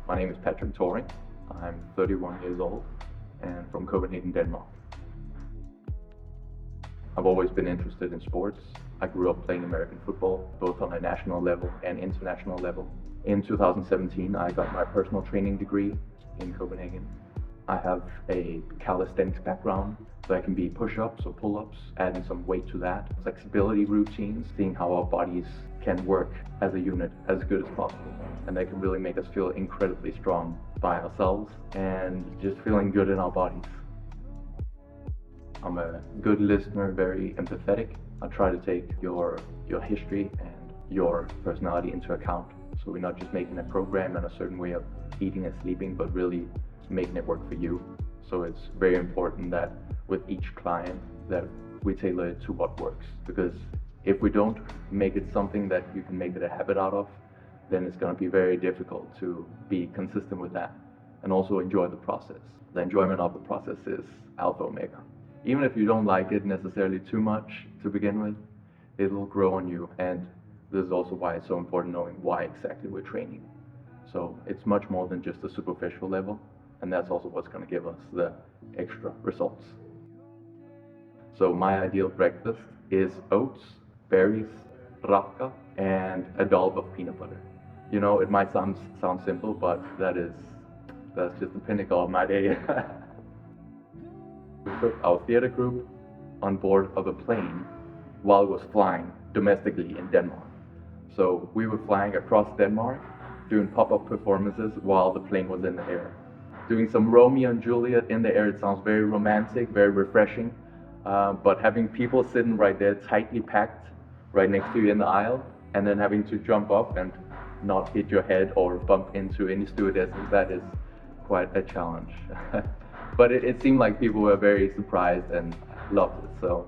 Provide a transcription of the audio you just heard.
My name is Patrick Thoring. I'm 31 years old and from Copenhagen, Denmark. I've always been interested in sports. I grew up playing American football, both on a national level and international level. In 2017, I got my personal training degree in Copenhagen. I have a calisthenics background, so I can be push-ups or pull-ups, adding some weight to that. Flexibility routines, seeing how our bodies can work as a unit as good as possible. And they can really make us feel incredibly strong by ourselves and just feeling good in our bodies. I'm a good listener, very empathetic. I try to take your history and your personality into account. So we're not just making a program and a certain way of eating and sleeping, but really making it work for you. So it's very important that with each client that we tailor it to what works. Because if we don't make it something that you can make it a habit out of, then it's going to be very difficult to be consistent with that and also enjoy the process. The enjoyment of the process is alpha omega. Even if you don't like it necessarily too much to begin with, it will grow on you. And this is also why it's so important knowing why exactly we're training. So it's much more than just a superficial level, and that's also what's going to give us the extra results. So my ideal breakfast is oats, berries, raka, and a dollop of peanut butter. You know, it might sound simple, but that's just the pinnacle of my day. We took our theater group on board of a plane while it was flying domestically in Denmark. So we were flying across Denmark, doing pop-up performances while the plane was in the air. Doing some Romeo and Juliet in the air, it sounds very romantic, very refreshing. But having people sitting right there tightly packed right next to you in the aisle, and then having to jump up and not hit your head or bump into any stewardesses, that is quite a challenge. But it seemed like people were very surprised and loved it. So